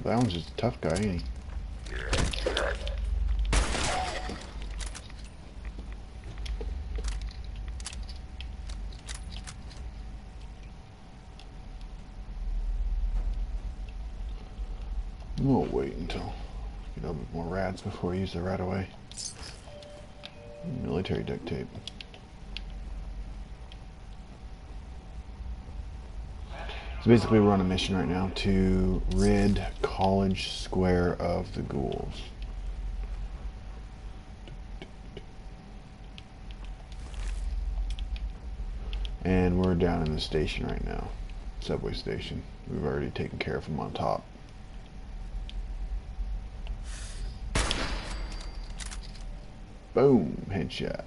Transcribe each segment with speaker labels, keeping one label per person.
Speaker 1: That one's just a tough guy, ain't he? We'll wait until get a bit more rats before we use the rat away. Military duct tape. So basically we're on a mission right now to rid College Square of the ghouls. And we're down in the station right now. Subway station. We've already taken care of them on top. Boom, headshot.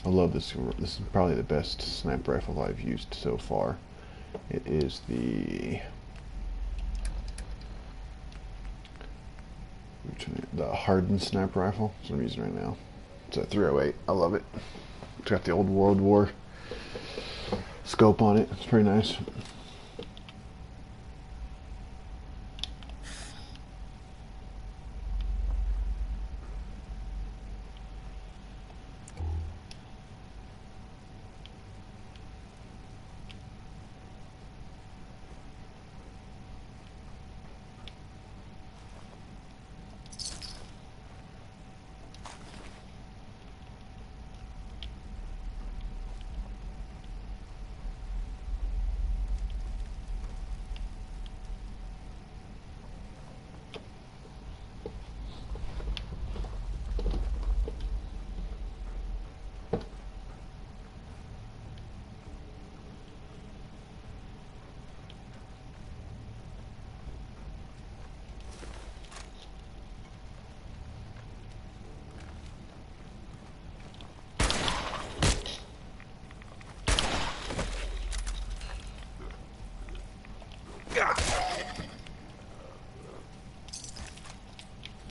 Speaker 1: I love this. This is probably the best sniper rifle I've used so far. It is the Hardened sniper rifle. That's what I'm using right now. It's a 308. I love it. It's got the old World War scope on it. It's pretty nice.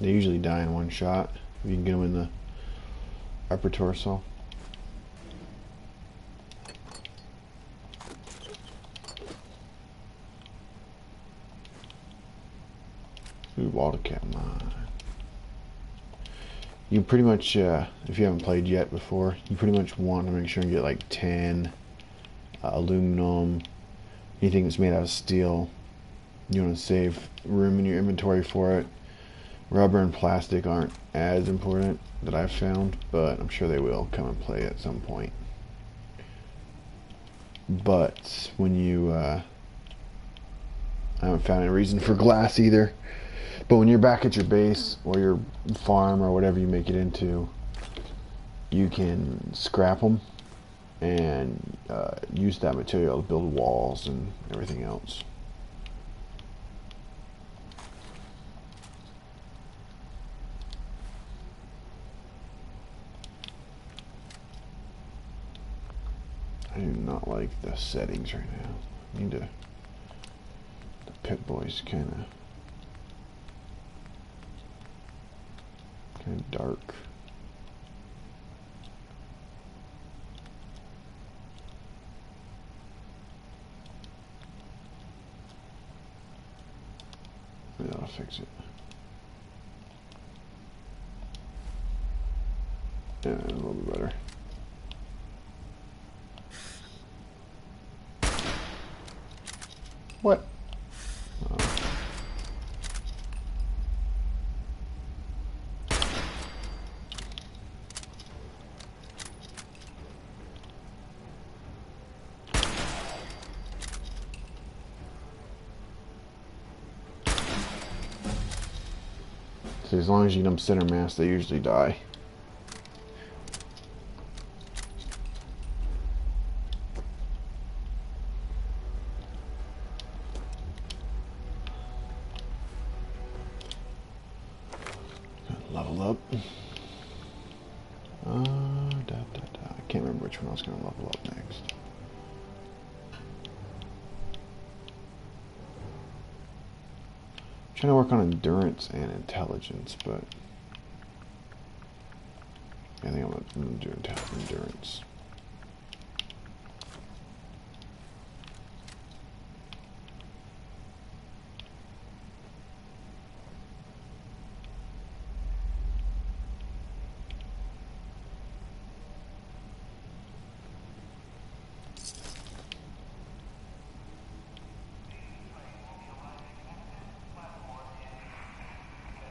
Speaker 1: They usually die in one shot. If you can get them in the upper torso. Ooh, Wildcat mine. You pretty much, if you haven't played yet before, you pretty much want to make sure and get like 10 aluminum, anything that's made out of steel. You want to save room in your inventory for it. Rubber and plastic aren't as important that I've found, but I'm sure they will come and play at some point. But when you, I haven't found any reason for glass either. But when you're back at your base or your farm or whatever you make it into, you can scrap them and use that material to build walls and everything else. I do not like the settings right now. I need to. The Pip-Boy's kind of dark. Maybe that'll fix it. Yeah, a little bit better. What? Oh. So as long as you get them center mass, they usually die. Level up. I can't remember which one I was going to level up next. trying to work on endurance and intelligence, but I think I'm going to do endurance.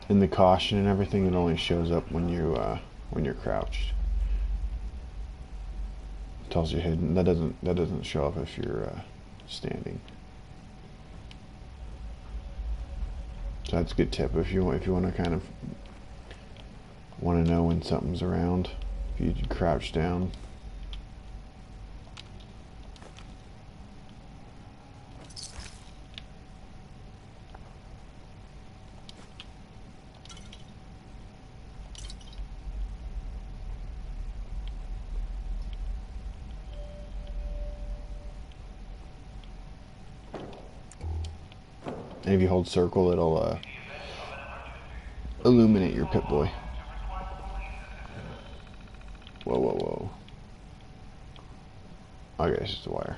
Speaker 1: And the caution and everything, it only shows up when you're crouched. It tells you hidden. That doesn't show up if you're standing. So that's a good tip if you want to kind of want to know when something's around. If you crouch down. And if you hold circle, it'll illuminate your Pip-Boy. Whoa, whoa, whoa. Okay, it's just a wire.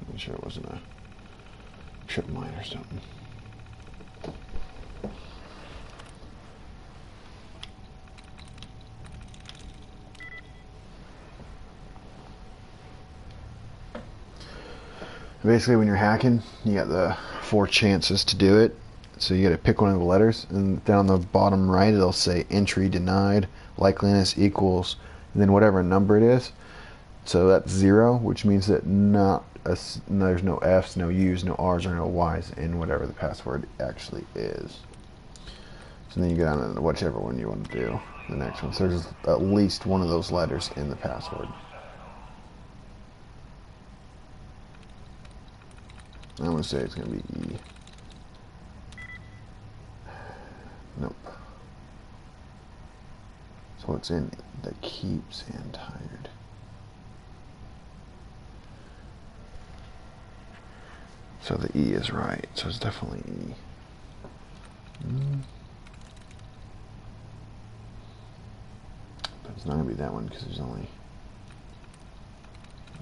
Speaker 1: I'm sure it wasn't a trip mine or something. Basically, when you're hacking, you got the 4 chances to do it. So you got to pick one of the letters, and down on the bottom right, it'll say entry denied, likeliness equals, and then whatever number it is. So that's 0, which means that there's no F's, no U's, no R's, or no Y's in whatever the password actually is. So then you go down to whichever one you want to do, the next one. So there's at least one of those letters in the password. I'm going to say it's going to be E. Nope. So it's in that keeps and tired. So the E is right. So it's definitely E. But it's not going to be that one because there's only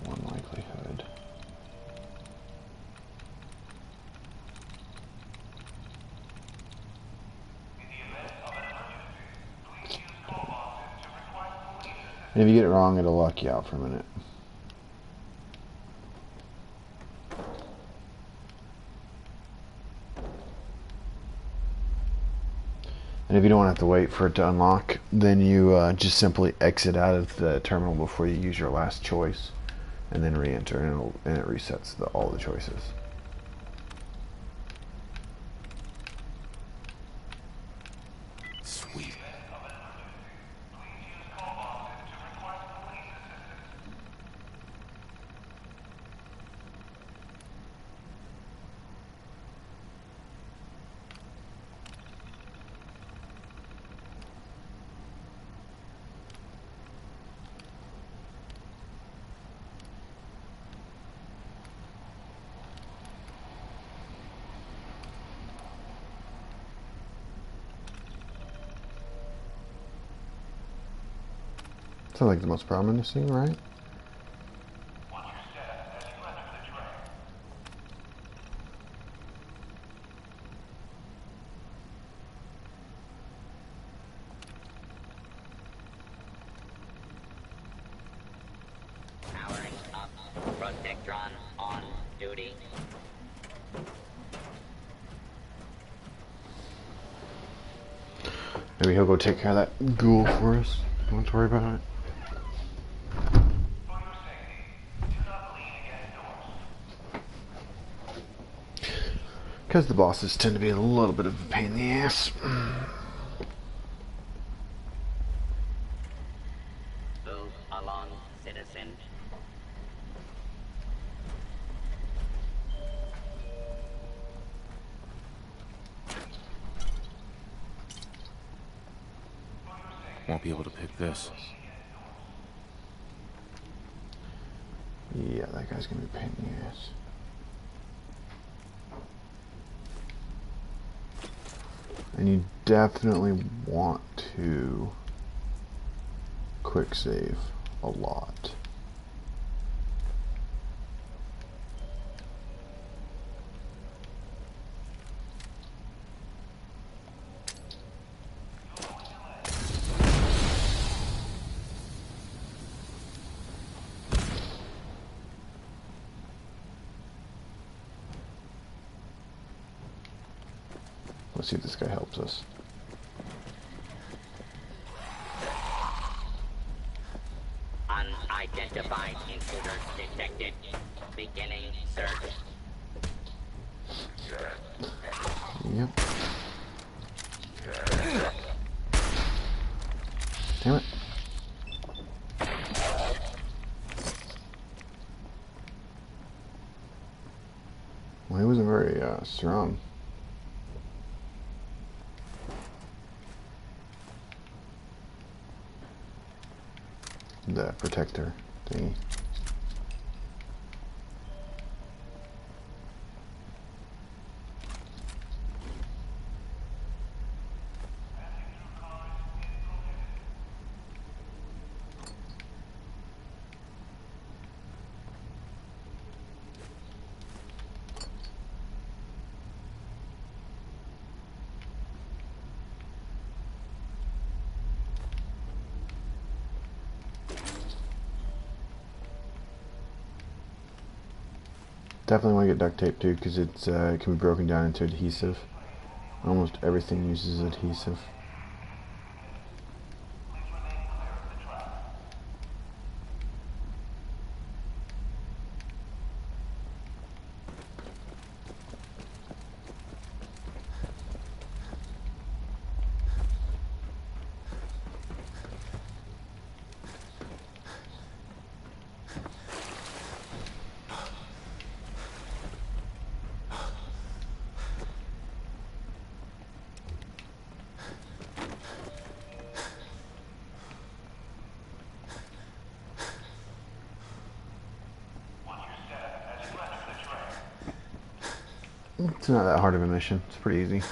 Speaker 1: one likelihood. And if you get it wrong, it'll lock you out for a minute. And if you don't want to have to wait for it to unlock, then you just simply exit out of the terminal before you use your last choice, and then re-enter, and it resets all the choices.
Speaker 2: Sweet.
Speaker 1: Sounds like the most promising, right?
Speaker 3: Powering up. Protectron on duty.
Speaker 1: Maybe he'll go take care of that ghoul for us. Don't have to worry about it. Because the bosses tend to be a little bit of a pain in the ass.
Speaker 3: Move along, citizen.
Speaker 2: Won't be able to pick this.
Speaker 1: Yeah, that guy's gonna be a pain in the ass. And you definitely want to quick save a lot. Let's see if this guy helps us.
Speaker 3: Unidentified intruders detected. Beginning search.
Speaker 1: Yep. Damn it. Well, he wasn't very strong. The protector thingy. Definitely want to get duct tape too, because it can be broken down into adhesive. Almost everything uses adhesive. It's not that hard of a mission. It's pretty easy.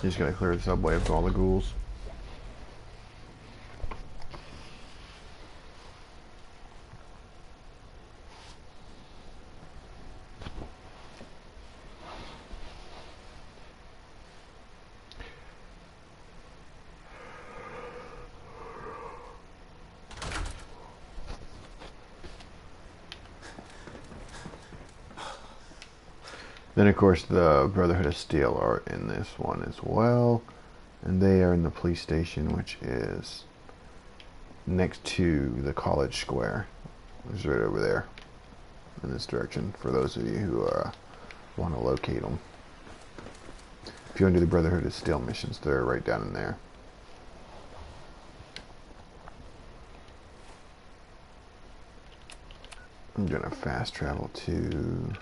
Speaker 1: You just gotta clear the subway of all the ghouls. Then, of course, the Brotherhood of Steel are in this one as well. And they are in the police station, which is next to the college square. It's right over there in this direction for those of you who want to locate them. If you want to do the Brotherhood of Steel missions, they're right down in there. I'm going to fast travel to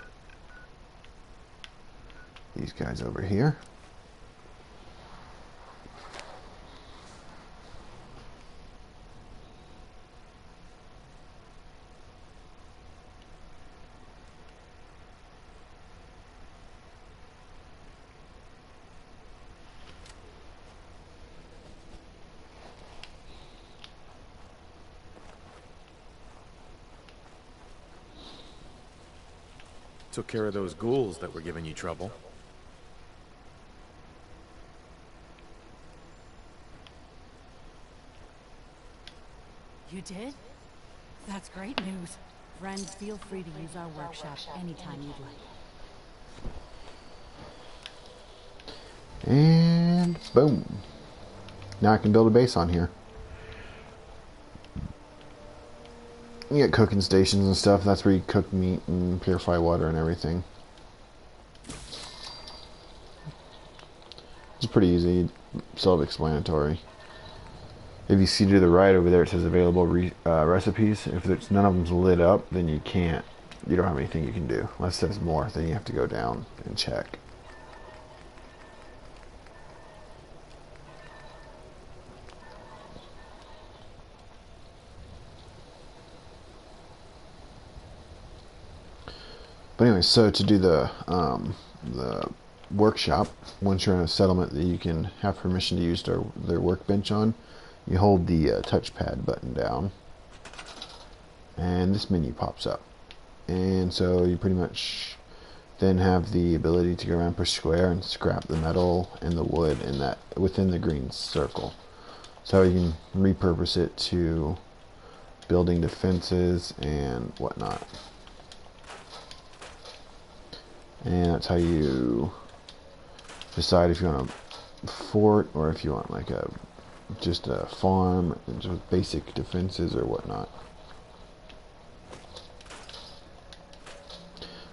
Speaker 1: these guys over here.
Speaker 2: Took care of those ghouls that were giving you trouble.
Speaker 4: You did? That's great news. Friends, feel free to use our workshop anytime you'd like.
Speaker 1: And boom. Now I can build a base on here. You get cooking stations and stuff. That's where you cook meat and purify water and everything. It's pretty easy, self-explanatory. If you see to the right over there, it says available recipes. If it's none of them's lit up, then you can't. You don't have anything you can do. Unless there's more, then you have to go down and check. But anyway, so to do the the workshop, once you're in a settlement that you can have permission to use their workbench on, you hold the touchpad button down, and this menu pops up. And so you pretty much then have the ability to go around, push square, and scrap the metal and the wood in that within the green circle. So you can repurpose it to building defenses and whatnot. And that's how you decide if you want a fort or if you want like just a farm, just basic defenses or whatnot.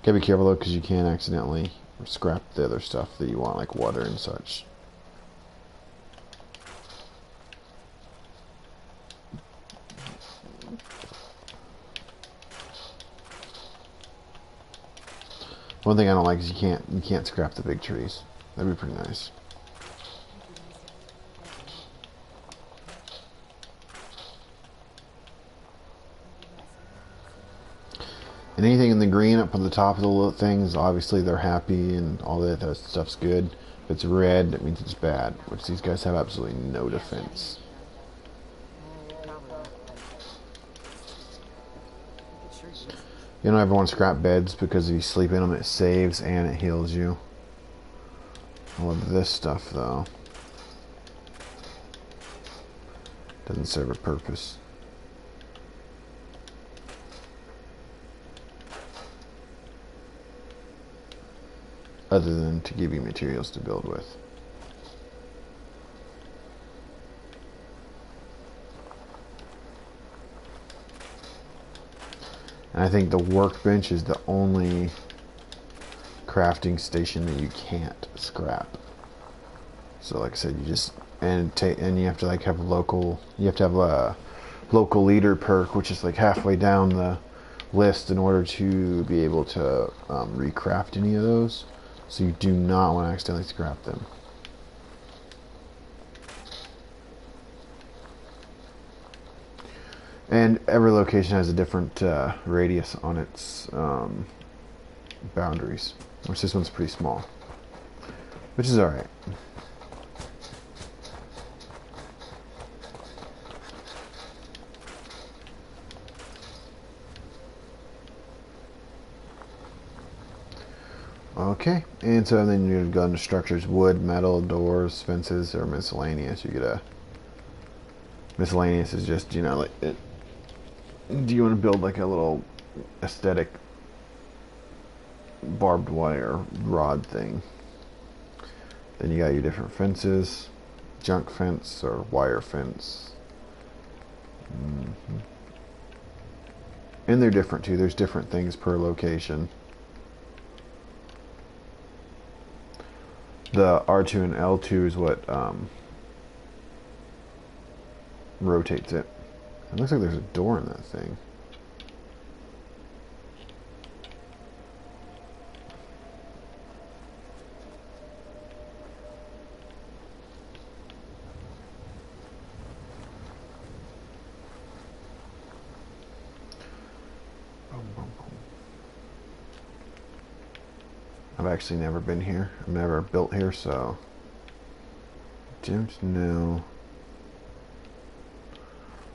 Speaker 1: Gotta be careful though, because you can accidentally scrap the other stuff that you want, like water and such. One thing I don't like is you can't scrap the big trees. That'd be pretty nice. And anything in the green up on the top of the little things, obviously they're happy and all that stuff's good. If it's red, that means it's bad, which these guys have absolutely no defense. You don't ever want to scrap beds, because if you sleep in them it saves and it heals you. I love this stuff though. Doesn't serve a purpose. Other than to give you materials to build with. And I think the workbench is the only crafting station that you can't scrap. So like I said, you just and you have to like have a local leader perk, which is like halfway down the list in order to be able to recraft any of those. So you do not want to accidentally scrap them. And every location has a different radius on its boundaries, which this one's pretty small, which is alright. Okay, and so then you're going to go into structures: wood, metal, doors, fences, or miscellaneous. You get a miscellaneous is just, you know, like it. Do you want to build like a little aesthetic barbed wire rod thing? Then you got your different fences: junk fence or wire fence. And they're different too. There's different things per location. The R2 and L2 is what rotates it. It looks like there's a door in that thing. I've actually never been here. I've never built here, so don't know.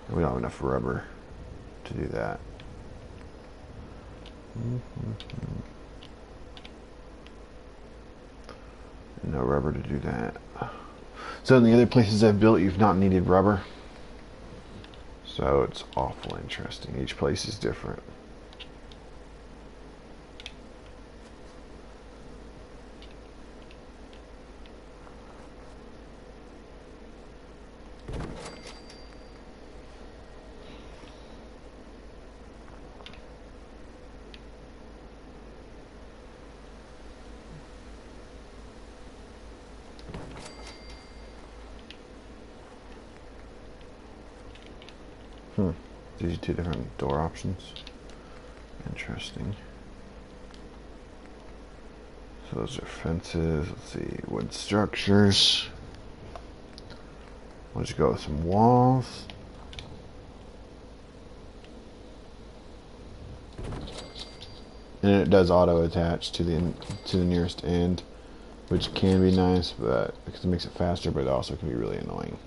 Speaker 1: We don't have enough rubber to do that. No rubber to do that. So in the other places I've built, you've not needed rubber. So it's awful interesting. Each place is different. These are two different door options. Interesting. So those are fences. Let's see, wood structures. We'll just go with some walls. And it does auto attach to the nearest end, which can be nice, but because it makes it faster, but it also can be really annoying.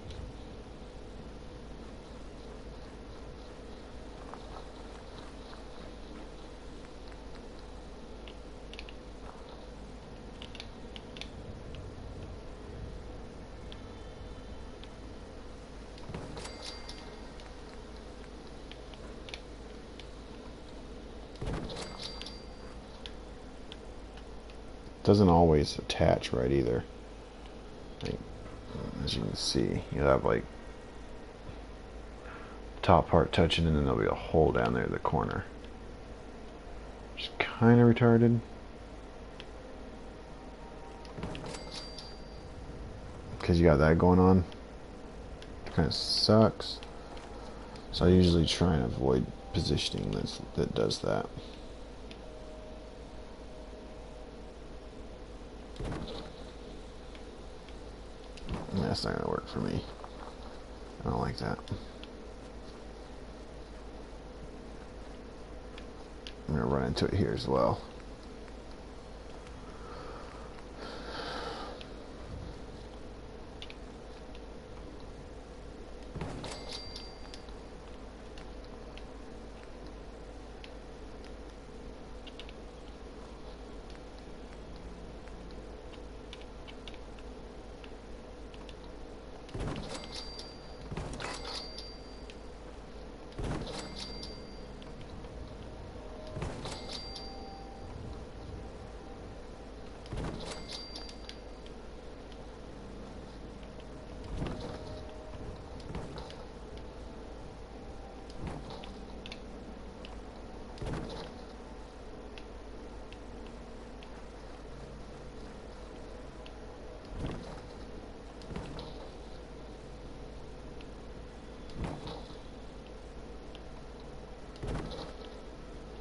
Speaker 1: Doesn't always attach right either. Like, as you can see, you'll have like top part touching, and then there'll be a hole down there in the corner. Which is kind of retarded. Because you got that going on. Kind of sucks. So I usually try and avoid positioning that does that. That's not gonna work for me. I don't like that. I'm gonna run into it here as well.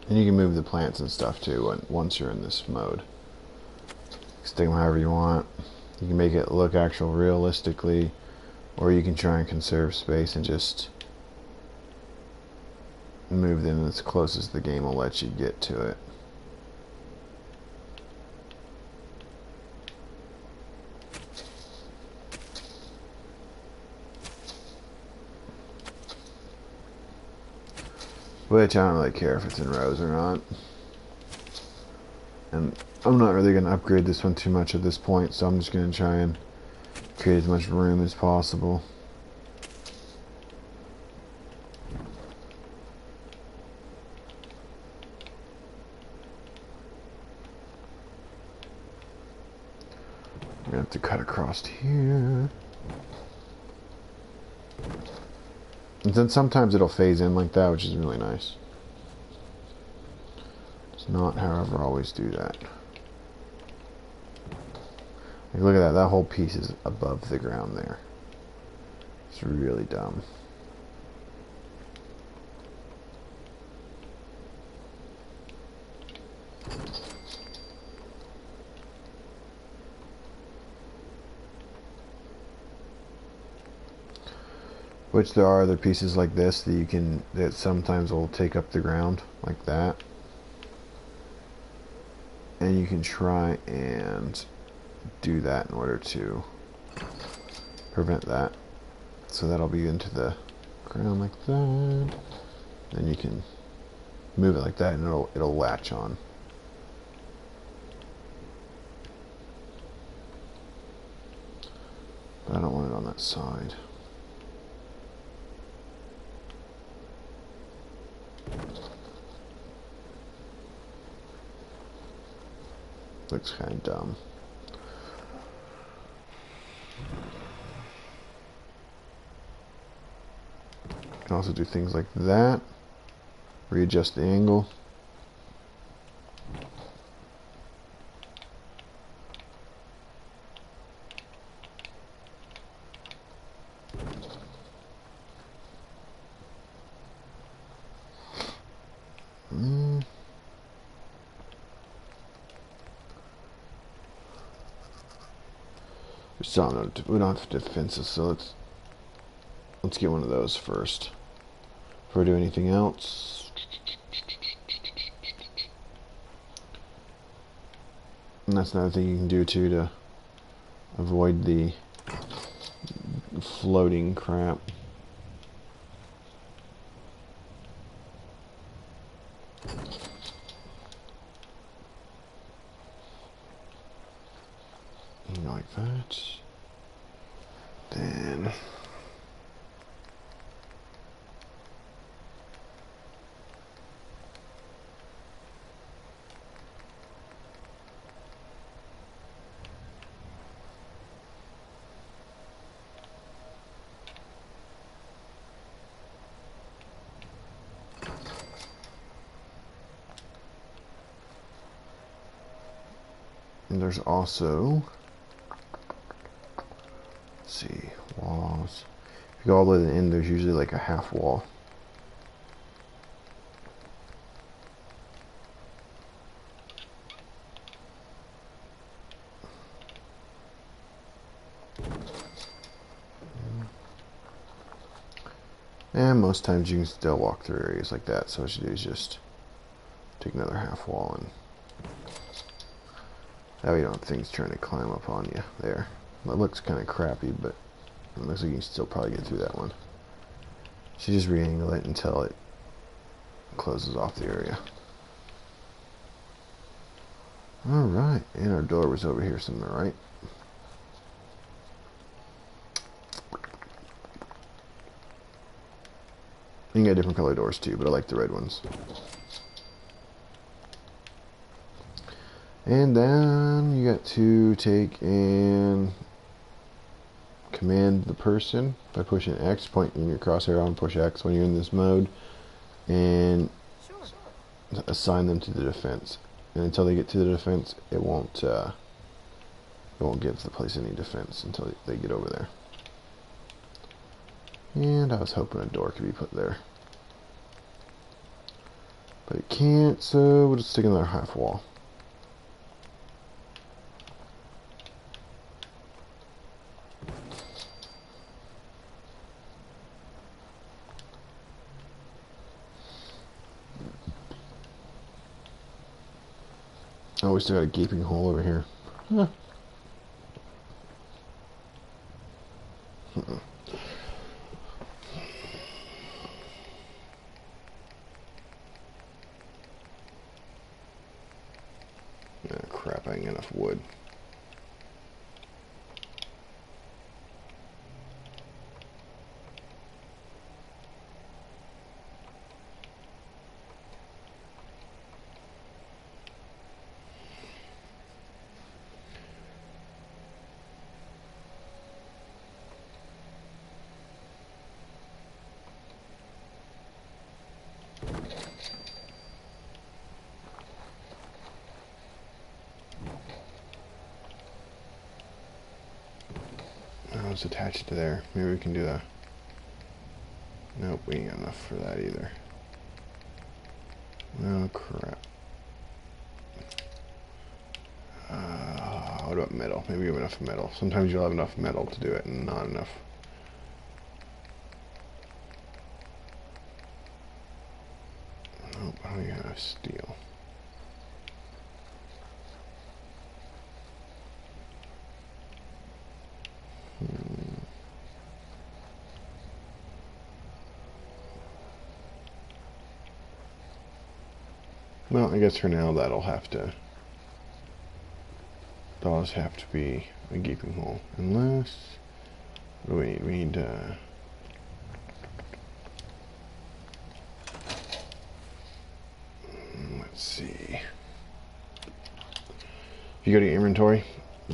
Speaker 1: And you can move the plants and stuff too once you're in this mode. Stick them however you want. You can make it look actual realistically, or you can try and conserve space and just move them as close as the game will let you get to it. Which I don't really care if it's in rows or not. And I'm not really going to upgrade this one too much at this point, so I'm just going to try and create as much room as possible. I'm going to have to cut across here. And then sometimes it'll phase in like that, which is really nice. It's not, however, always do that. Like, look at that. That whole piece is above the ground there. It's really dumb. Which there are other pieces like this that you can, that sometimes will take up the ground like that. And you can try and do that in order to prevent that. So that'll be into the ground like that. Then you can move it like that and it'll latch on. But I don't want it on that side. Looks kind of dumb. You can also do things like that. Readjust the angle. So we don't have defenses, so let's get one of those first before we do anything else. And that's another thing you can do too to avoid the floating crap. Like that. Then there's also, let's see, walls. If you go all the way to the end, there's usually like a half wall. And most times you can still walk through areas like that, so what you do is just take another half wall, and that way you don't have things trying to climb up on you there. That looks kind of crappy, but it looks like you can still probably get through that one. So you just re-angle it until it closes off the area. Alright, and our door was over here somewhere, right? You can get different color doors too, but I like the red ones. And then you got to take and command the person by pushing X, pointing your crosshair on, push X when you're in this mode, and assign them to the defense. And until they get to the defense, it won't give the place any defense until they get over there. And I was hoping a door could be put there, but it can't, so we'll just stick another half wall. Oh, we still got a gaping hole over here. Huh. Ah, crap, I ain't got enough wood. It's attached to there. Maybe we can do that. Nope, we ain't got enough for that either. Oh crap. What about metal? Maybe we have enough metal. Sometimes you'll have enough metal to do it and not enough. Nope, I don't even have enough steel. Well, I guess for now that'll have to be a gaping hole. Unless, what do we need? We need let's see. If you go to your inventory,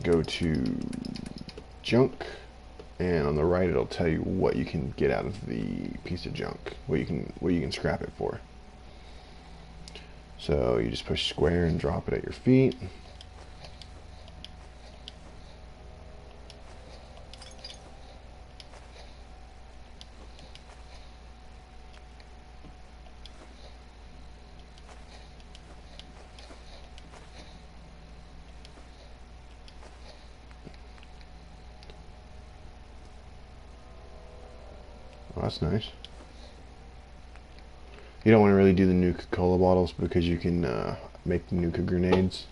Speaker 1: go to junk, and on the right it'll tell you what you can get out of the piece of junk, what you can scrap it for. So you just push square and drop it at your feet. Well, that's nice. You don't want to really do the Nuka-Cola bottles because you can make Nuka grenades.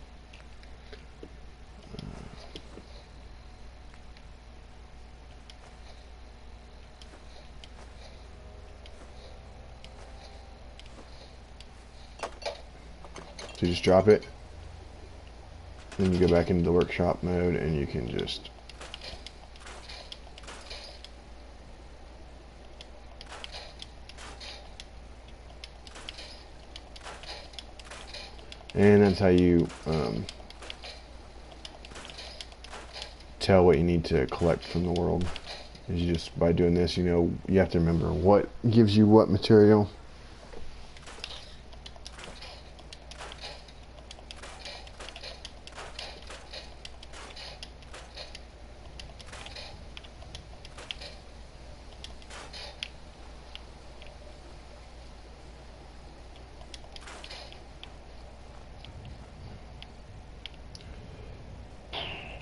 Speaker 1: So you just drop it, then you go back into the workshop mode, and you can just and that's how you tell what you need to collect from the world. Is you just by doing this, you know, you have to remember what gives you what material.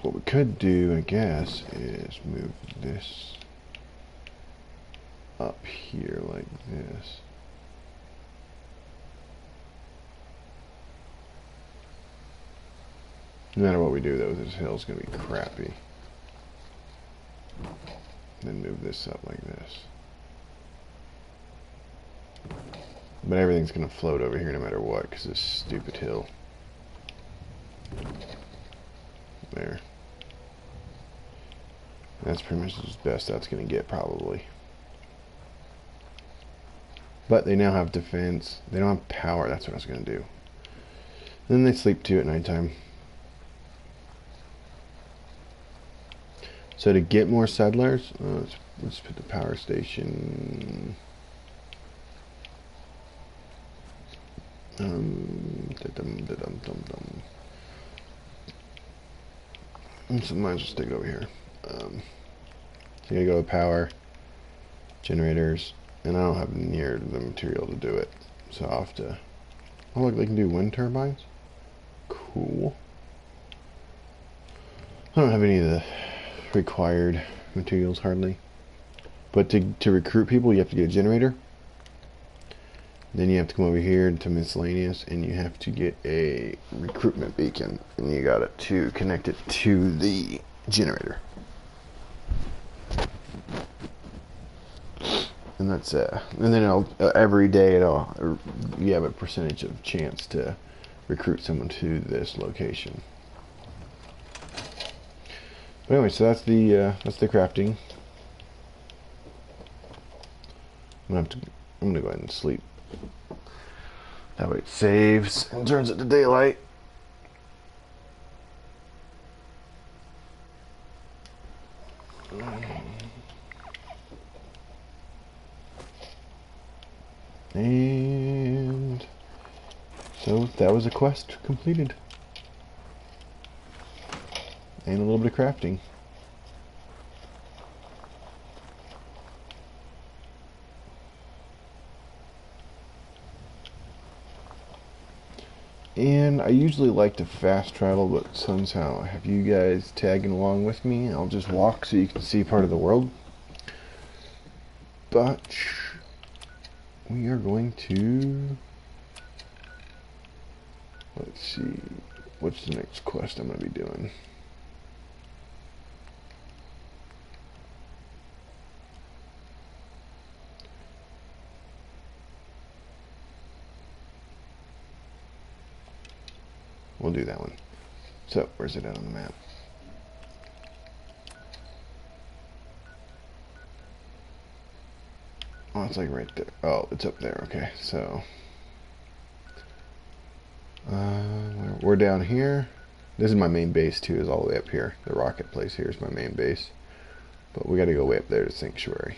Speaker 1: What we could do, I guess, is move this up here like this. No matter what we do, though, this hill's going to be crappy. Then move this up like this. But everything's going to float over here no matter what, because this stupid hill. There. That's pretty much as best that's going to get, probably. But they now have defense. They don't have power. That's what I was going to do. Then they sleep too at nighttime. So to get more settlers, let's put the power station. So might as well stick it over here. So you gotta go with power, generators, and I don't have near the material to do it. So I'll have to. Oh look, they can do wind turbines. Cool. I don't have any of the required materials hardly. But to recruit people, you have to get a generator. Then you have to come over here to miscellaneous, and you have to get a recruitment beacon, and you got it to connect it to the generator. And that's and then every day you have a percentage of chance to recruit someone to this location. But anyway, so that's the crafting. I'm gonna go ahead and sleep. That way it saves and turns it to daylight. And so that was a quest completed. And a little bit of crafting. And I usually like to fast travel, but somehow I have you guys tagging along with me. I'll just walk so you can see part of the world. But we are going to, let's see, what's the next quest I'm going to be doing? We'll do that one. So, where's it at on the map? Oh, it's like right there. Oh, it's up there. Okay, so we're down here. This is my main base too. Is all the way up here. The rocket place here is my main base, but we got to go way up there to Sanctuary.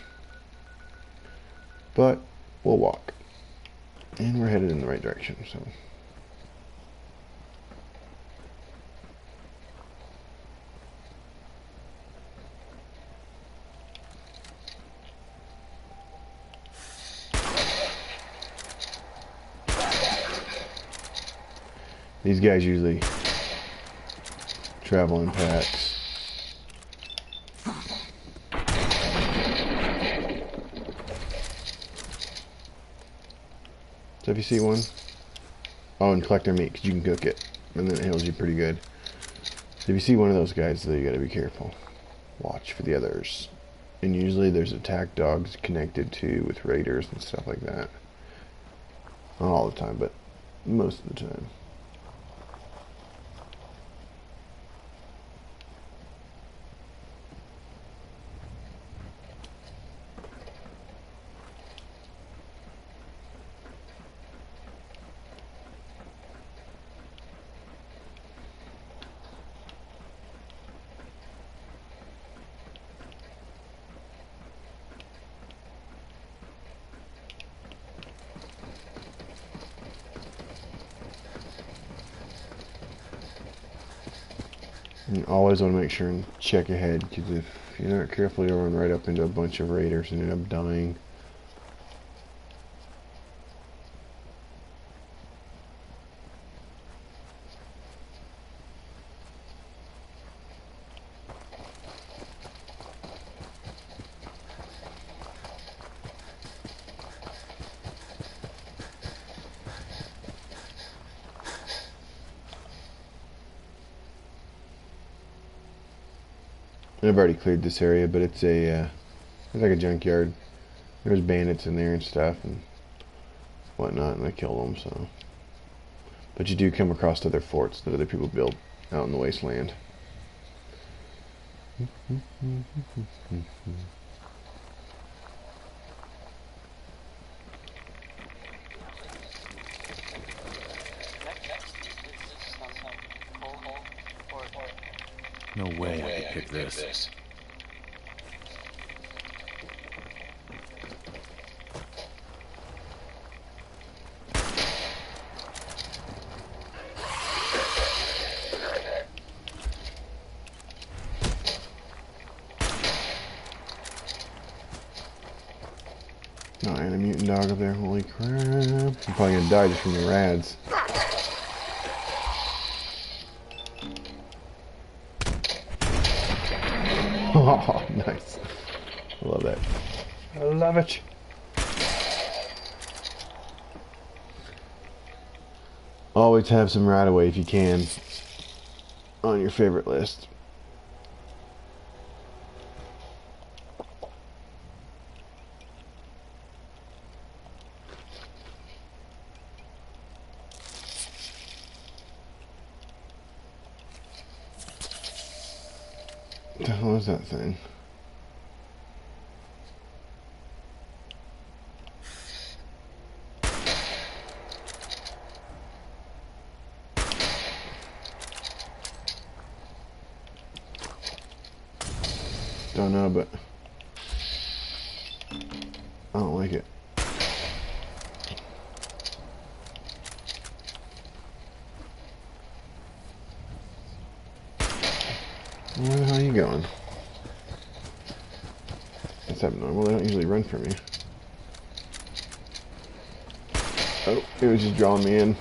Speaker 1: But we'll walk, and we're headed in the right direction. So. These guys usually travel in packs. So if you see one, oh, and collect their meat because you can cook it, and then it heals you pretty good. So if you see one of those guys, though, you got to be careful. Watch for the others, and usually there's attack dogs connected to with raiders and stuff like that. Not all the time, but most of the time. You always want to make sure and check ahead, because if you're not careful, you'll run right up into a bunch of raiders and end up dying. I've already cleared this area, but it's like a junkyard. There's bandits in there and stuff and whatnot, and I killed them. So, but you do come across other forts that other people build out in the wasteland.
Speaker 2: No way I could pick this.
Speaker 1: Oh, and a mutant dog up there. Holy crap. I'm probably gonna die just from the rads. Oh, nice. I love that. I love it. Always have some right away if you can on your favorite list. What the hell is that thing? Don't know, but I don't like it. Where the hell are you going? That's abnormal. They don't usually run from you. Oh, it was just drawing me in.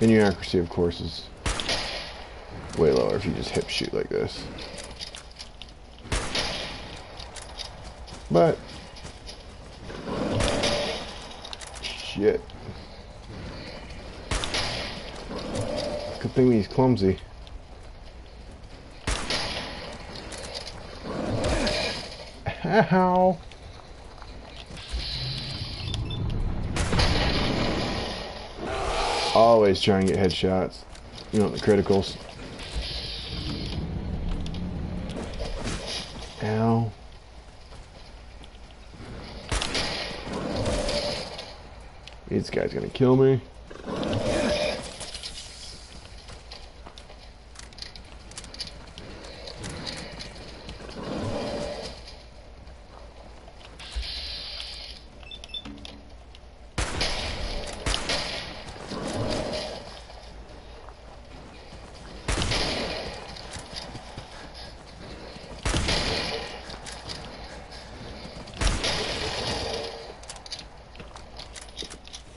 Speaker 1: And your accuracy, of course, is way lower if you just hip shoot like this. But shit. Good thing he's clumsy. Ow. Always try and get headshots. You know, the criticals. Ow. This guy's gonna kill me.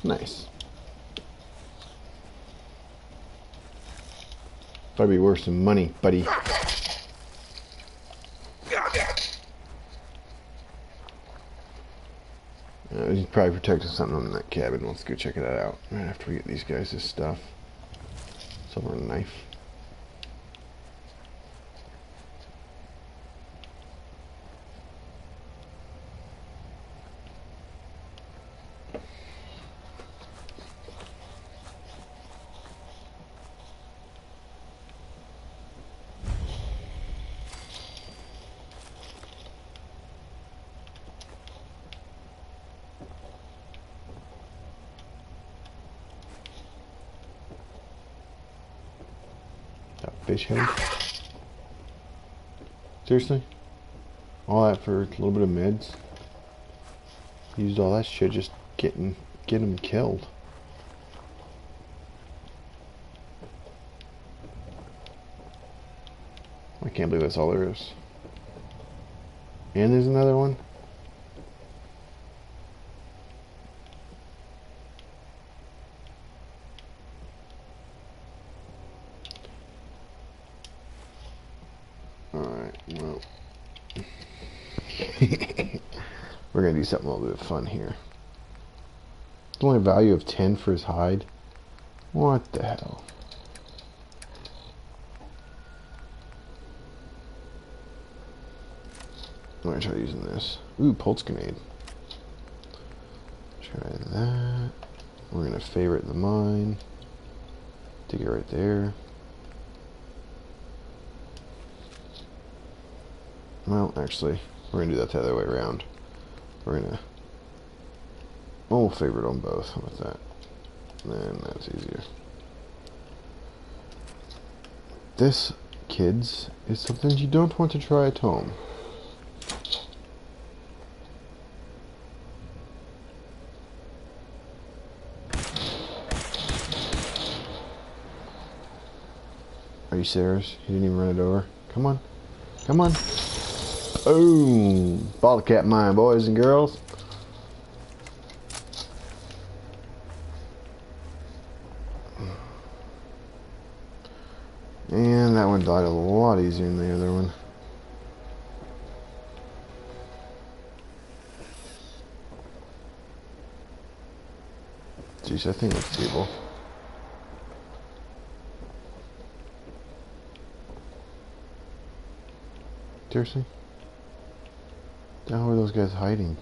Speaker 1: Nice. Probably be worth some money, buddy. He's probably protecting something in that cabin. Let's go check that out right after we get these guys this stuff. Silver knife. Fish head? Seriously? All that for a little bit of meds? Used all that shit just getting get him killed. I can't believe that's all there is. And there's another one. Alright, well. We're gonna do something a little bit fun here. It's only a value of 10 for his hide. What the hell? I'm gonna try using this. Ooh, pulse grenade. Try that. We're gonna favorite the mine. Take it right there. Well, actually, we're gonna do that the other way around. We're gonna... Oh, we'll favorite on both. How about that? And that's easier. This, kids, is something you don't want to try at home. Are you serious? He didn't even run it over? Come on. Come on. Boom! Bottle cap mine, boys and girls. And that one died a lot easier than the other one. Jeez, that thing looks stable. Seriously? The hell are those guys hiding?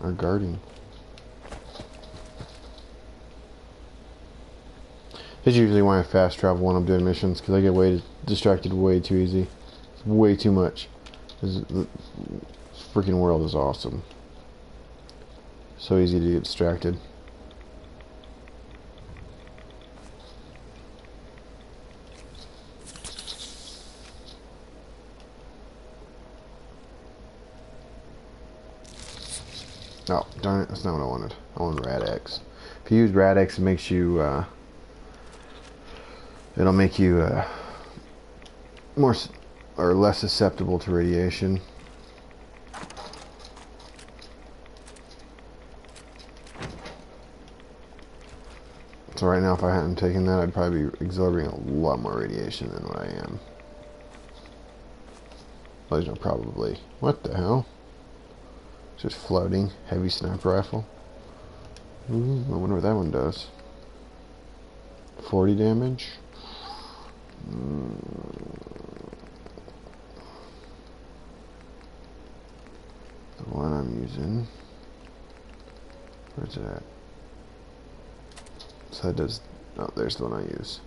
Speaker 1: Or guarding? That's usually why I fast travel when I'm doing missions, because I get way distracted way too easy. It's way too much. This freaking world is awesome. So easy to get distracted. Oh, darn it, that's not what I wanted. I wanted Rad-X. If you use Rad-X, it makes you, it'll make you, more, or less susceptible to radiation. So right now, if I hadn't taken that, I'd probably be absorbing a lot more radiation than what I am. Well, there's no probably. What the hell? Just floating, heavy sniper rifle. Ooh, I wonder what that one does. 40 damage. The one I'm using. Where's it at? So that does. Oh, there's the one I use.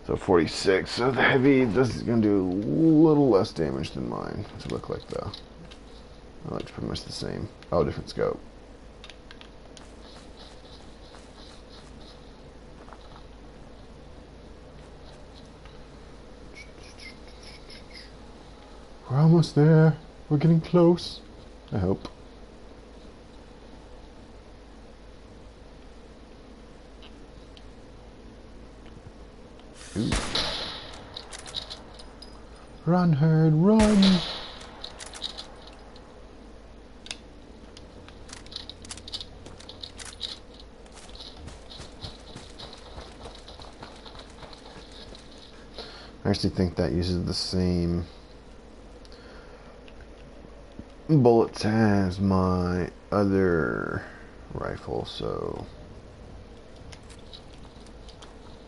Speaker 1: So 46. So the heavy, this is gonna do a little less damage than mine. What's it look like though? Oh, it's pretty much the same. Oh, different scope. We're almost there. We're getting close. I hope. Ooh. Run, herd, run! I actually think that uses the same bullets as my other rifle, so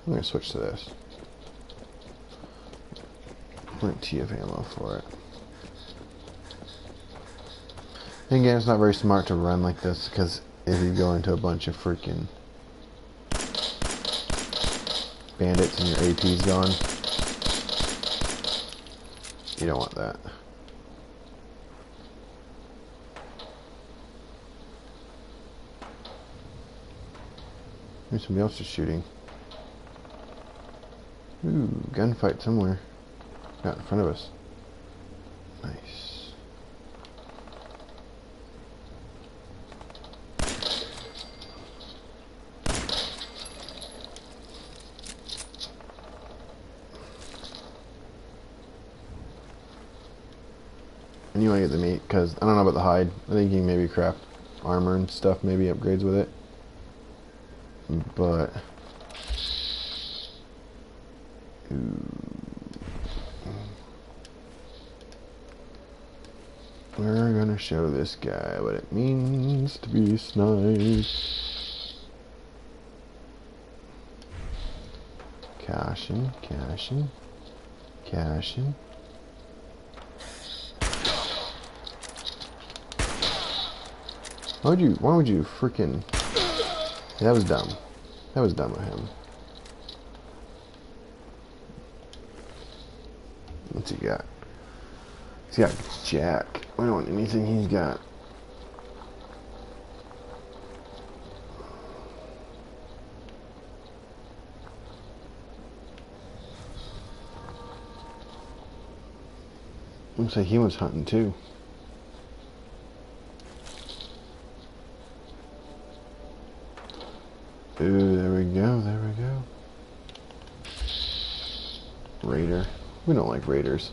Speaker 1: I'm going to switch to this. Plenty of ammo for it. And again, it's not very smart to run like this, because if you go into a bunch of freaking bandits and your AP's gone, you don't want that. Maybe somebody else is shooting. Ooh, gunfight somewhere. Out in front of us. Nice. And you want to get the meat, because I don't know about the hide. I think you can maybe craft armor and stuff, maybe upgrades with it. But... we're gonna show this guy what it means to be sniped. Cashing, cashing, cashing. Why would you freaking... that was dumb. That was dumb of him. What's he got? He's got Jack. I don't want anything he's got. Looks like he was hunting too. Ooh, there we go, there we go. Raider. We don't like raiders.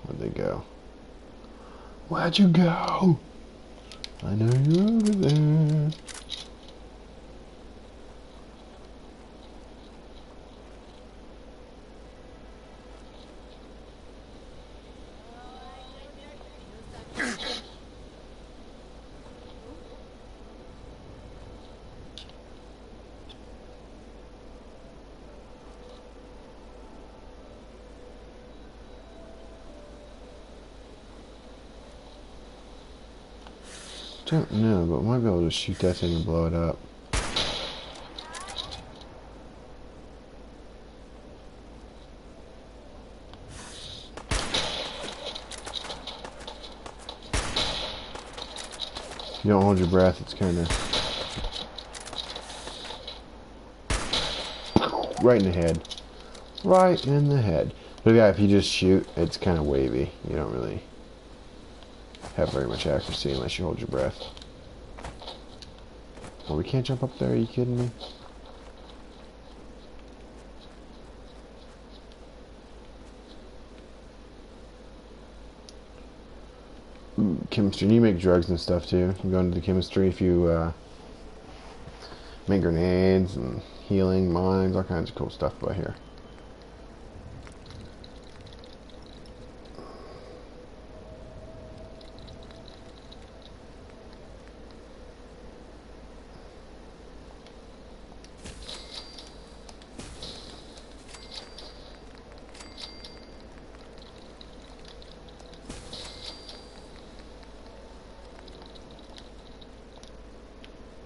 Speaker 1: Where'd they go? Where'd you go? I know you're over there. Don't know, but we might be able to shoot that thing and blow it up. If you don't hold your breath, it's kind of... right in the head. Right in the head. But yeah, if you just shoot, it's kind of wavy. You don't really have very much accuracy unless you hold your breath. Oh, we can't jump up there? Are you kidding me? Ooh, chemistry. You make drugs and stuff too. You can go into the chemistry if you make grenades and healing, mines, all kinds of cool stuff by here.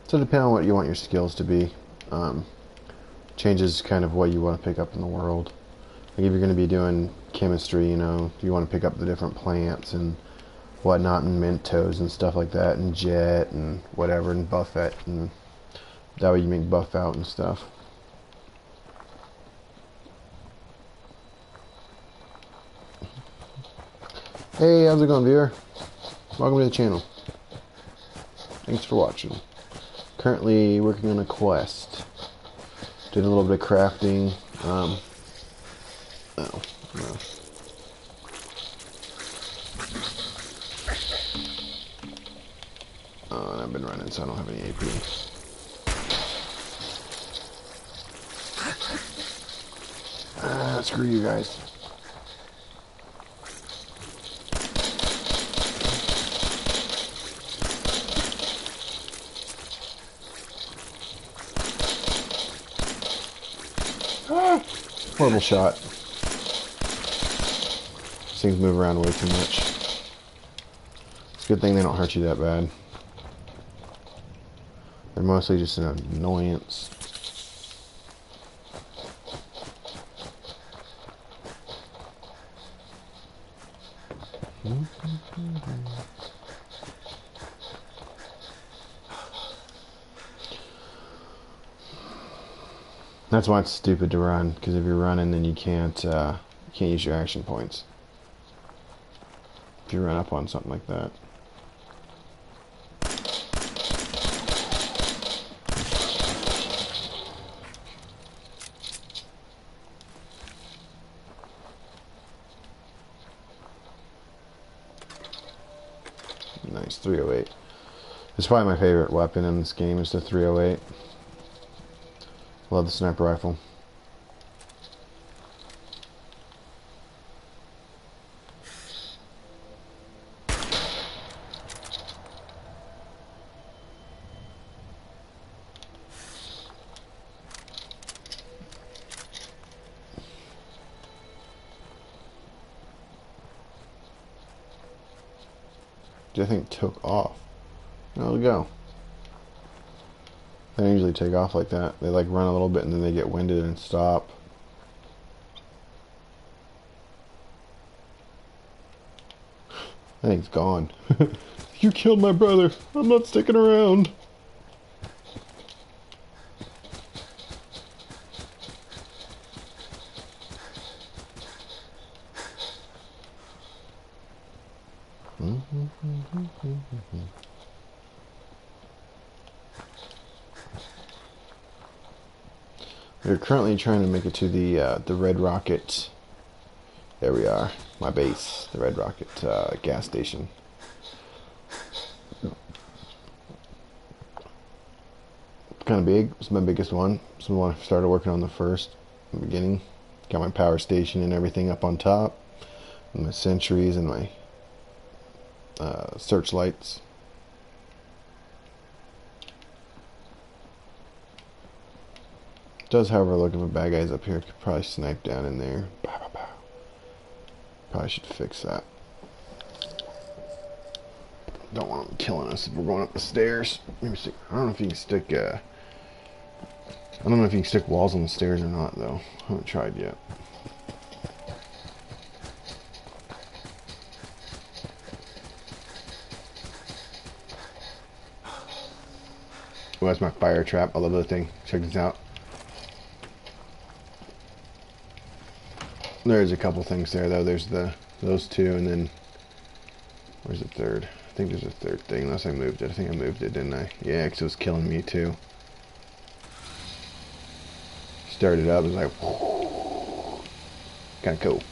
Speaker 1: So depending on what you want your skills to be, changes kind of what you want to pick up in the world. Like if you're going to be doing chemistry, you know, you want to pick up the different plants and whatnot, and Mentos and stuff like that, and Jet and whatever, and Buffet, and that way you make buff out and stuff. Hey, how's it going, viewer? Welcome to the channel. Thanks for watching. Currently working on a quest. Did a little bit of crafting. Oh, no. Oh, and I've been running, so I don't have any AP. Screw you guys. Horrible shot. These things move around way too much. It's a good thing they don't hurt you that bad. They're mostly just an annoyance. That's why it's stupid to run, because if you're running, then you can't use your action points. If you run up on something like that. this 308. It's probably my favorite weapon in this game is the 308. Love the sniper rifle. I think took off. There we go. They don't usually take off like that. They like run a little bit and then they get winded and stop. I think it's gone. You killed my brother. I'm not sticking around. We're currently trying to make it to the Red Rocket. There we are, my base, the Red Rocket gas station. Kind of big. It's my biggest one. It's the one I started working on the first, in the beginning. Got my power station and everything up on top, and my sentries and my searchlights. Does, however, look if a bad guy's up here, could probably snipe down in there. Pow, pow, pow. Probably should fix that. Don't want them killing us if we're going up the stairs. Let me see. I don't know if you can stick. I don't know if you can stick walls on the stairs or not, though. I haven't tried yet. Oh, that's my fire trap. I love that thing. Check this out. There's a couple things there, though. There's those two, and then where's the third? I think there's a third thing, unless I moved it. I think I moved it, didn't I? Yeah, because it was killing me, too. Started up, it was like, kind of cool.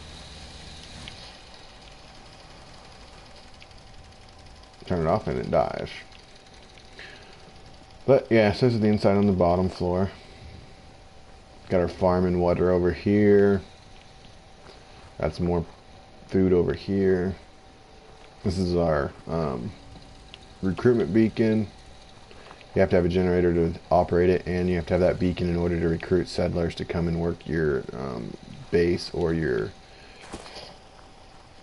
Speaker 1: Turn it off, and it dies. But, yeah, so this is the inside on the bottom floor. Got our farm and water over here. Got some more food over here. This is our recruitment beacon. You have to have a generator to operate it, and you have to have that beacon in order to recruit settlers to come and work your base or your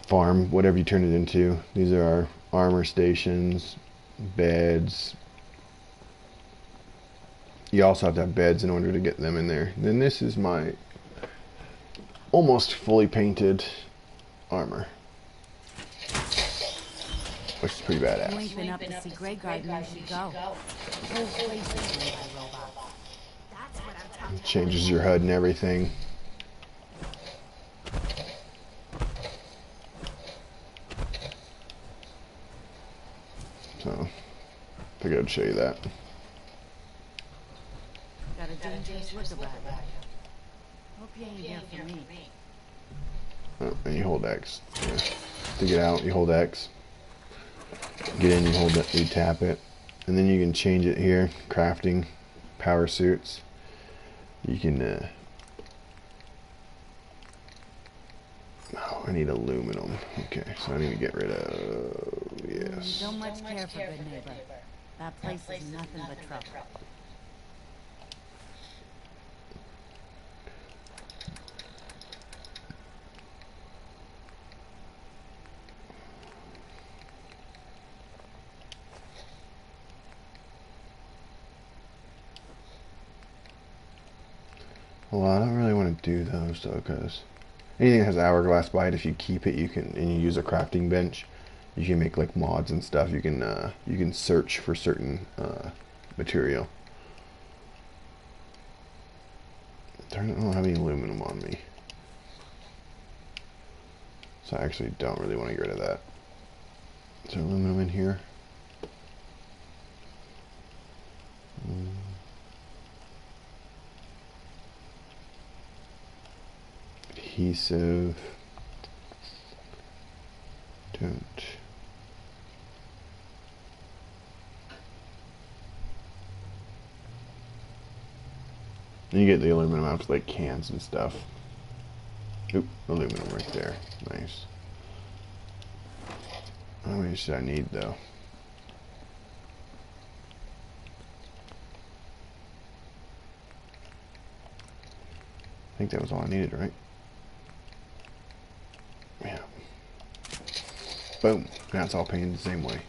Speaker 1: farm, whatever you turn it into. These are our armor stations, beds. You also have to have beds in order to get them in there. Then this is my almost fully painted armor, which is pretty badass.
Speaker 4: You ain't been up to see Greyguard, you should go. The whole place is made by robots. That's what I'm talking about.
Speaker 1: Changes your HUD and everything. So, I figured I'd show you that.
Speaker 4: Got a dangerous look about it. Hope you ain't here for me.
Speaker 1: Oh, and you hold X. Yeah. To get out, you hold X. Get in, you hold it, you tap it, and then you can change it here. Crafting, power suits. You can. Oh, I need aluminum. Okay, so I need to get rid of. Yes.
Speaker 4: Don't much care for Good Neighbor. That place is nothing but trouble.
Speaker 1: Well, I don't really want to do those though, because anything that has hourglass by it, if you keep it, you can, and you use a crafting bench, you can make like mods and stuff. You can search for certain material. I don't have any aluminum on me, so I actually don't really want to get rid of that. Is there aluminum in here? Adhesive. Don't. And you get the aluminum out to like cans and stuff. Oop, aluminum right there. Nice. How many should I need though? I think that was all I needed, right? Yeah. Boom. Now it's all painted the same way.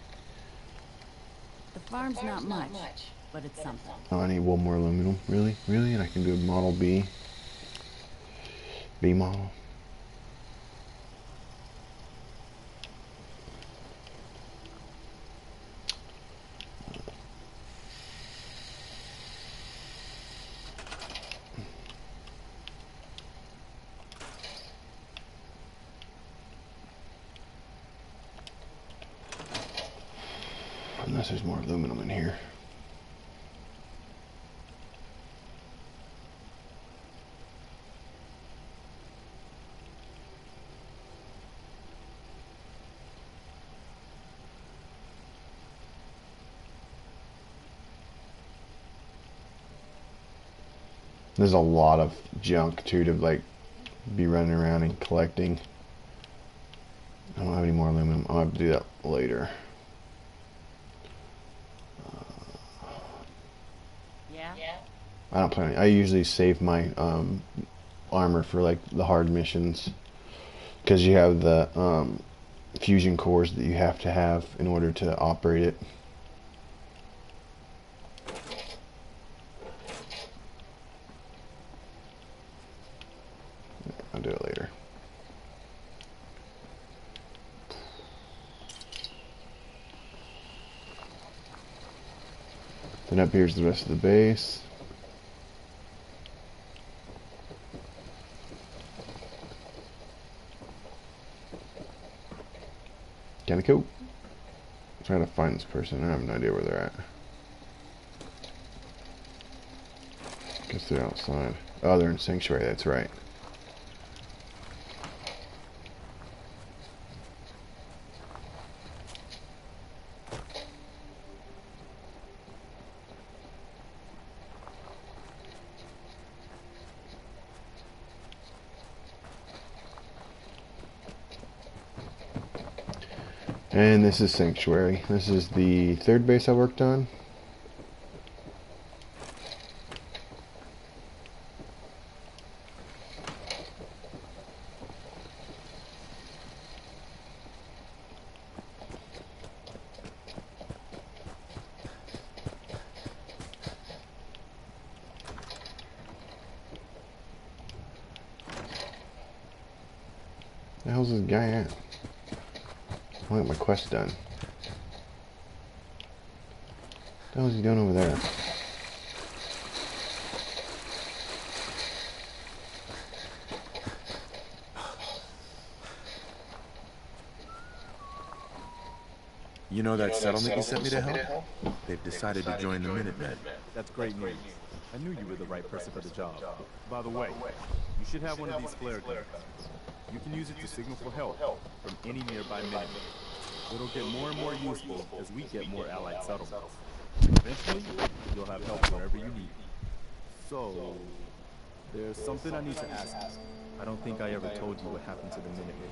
Speaker 4: The farm's not much, but it's something.
Speaker 1: Oh, I need one more aluminum. Really? Really? And I can do a Model B? B model? Unless there's more aluminum in here. There's a lot of junk too to like be running around and collecting. I don't have any more aluminum. I'll have to do that later.
Speaker 4: Yeah?
Speaker 1: I don't plan. I usually save my armor for like the hard missions, because you have the fusion cores that you have to have in order to operate it. I'll do it later. Then up here's the rest of the base. Kinda cool. I'm trying to find this person. I have no idea where they're at. Guess they're outside. Oh, they're in Sanctuary, that's right. And this is Sanctuary. This is the third base I worked on. The hell's this guy at? I want my quest done. What the hell is he doing over there?
Speaker 2: You know that settlement you sent me to help? They've decided to join the Minutemen.
Speaker 5: That's great news. I knew you were the right person for the job. By the way, you should have one of these flare guns. You can use it to signal for help from any nearby Minutemen. It'll get more and more useful as we get more allied settlements. Eventually, you'll have help wherever you need. So, there's something I need to ask you. I don't think I ever told you what happened to the Minutemen.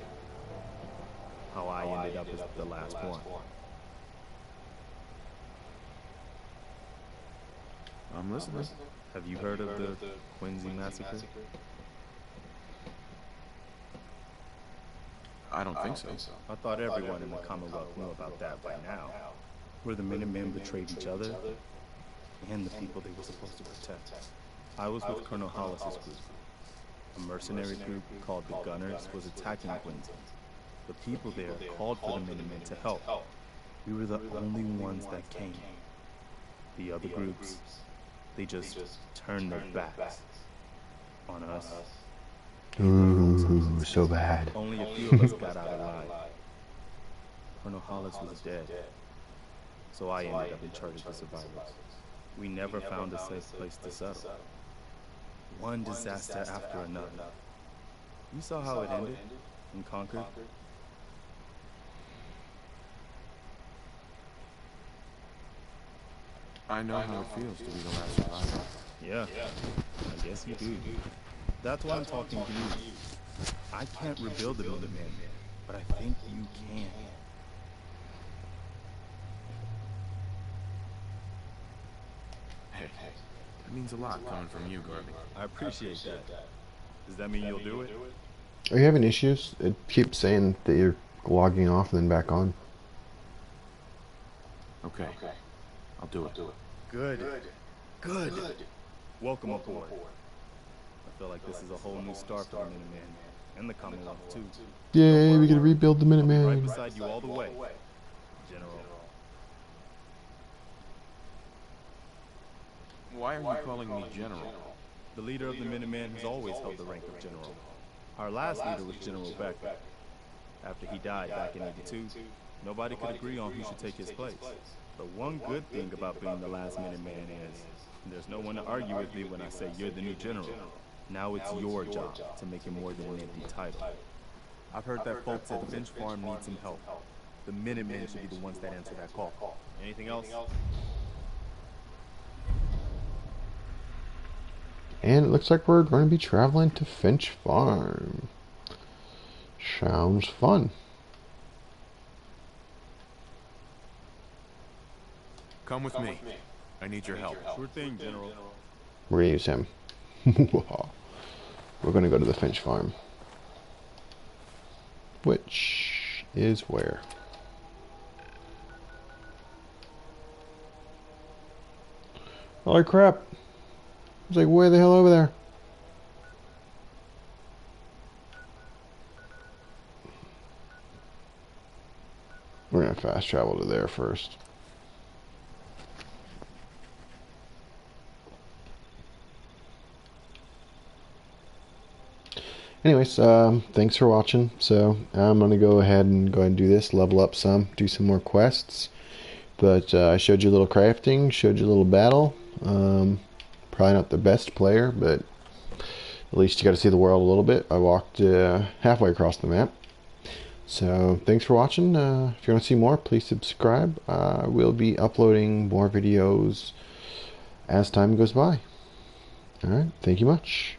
Speaker 5: How I ended up as the last one.
Speaker 2: I'm listening.
Speaker 5: Have you heard of the Quincy Massacre?
Speaker 2: I don't think so.
Speaker 5: I thought everyone in the Commonwealth knew about that by now. Where the Minutemen betrayed each other and the people they were supposed to protect. I was with Colonel Hollis's group. A mercenary group called the Gunners was attacking Quincy. The people there called for the Minutemen to help. We were the only ones that came. The other groups, they just turned their backs on us.
Speaker 1: Ooh, so bad.
Speaker 5: Only a few of us got out alive. Colonel Hollis was dead, so I ended up in charge of the survivors. We never found a safe place to settle. One disaster after another. You saw how it ended in Concord?
Speaker 2: I know how it feels to be the last survivor.
Speaker 5: Yeah, I Yes, you do. That's why I'm talking to you. I can't rebuild the Minutemen, but I think you can.
Speaker 2: Hey, that means a lot coming from you, Garvey.
Speaker 5: I appreciate that. Does that mean you'll do it?
Speaker 1: Are you having issues? It keeps saying that you're logging off and then back on.
Speaker 2: Okay, I'll do it.
Speaker 5: Good. Good. Welcome aboard. I feel like this is a whole new start for the Minutemen, and the Commonwealth too.
Speaker 1: Yay, we get to rebuild the
Speaker 5: I'll be right
Speaker 1: Minutemen.
Speaker 5: beside you all the way, General.
Speaker 2: Why are you calling me General?
Speaker 5: The leader of the Minutemen has always held the rank of General. Our last leader was General Becker. After he died back in '82, nobody could agree on who should take his place. The one good thing about being the last Minuteman is there's no one to argue with me when I say you're the new general. Now it's your job to make it more than an empty title. I've heard that folks at Finch Farm need some help. The Minutemen should be the ones that answer that call. Anything else?
Speaker 1: And it looks like we're going to be traveling to Finch Farm. Sounds fun.
Speaker 2: Come with me. I need your help.
Speaker 5: Sure thing, General.
Speaker 1: We're going to use him. We're going to go to the Finch Farm. Which is where? Holy crap. It's like way the hell over there. We're going to fast travel to there first. Anyways, thanks for watching. So I'm going to go ahead and do this, level up some, do some more quests. But I showed you a little crafting, showed you a little battle. Probably not the best player, but at least you got to see the world a little bit. I walked halfway across the map. So thanks for watching. If you want to see more, please subscribe. We'll be uploading more videos as time goes by. Alright, thank you much.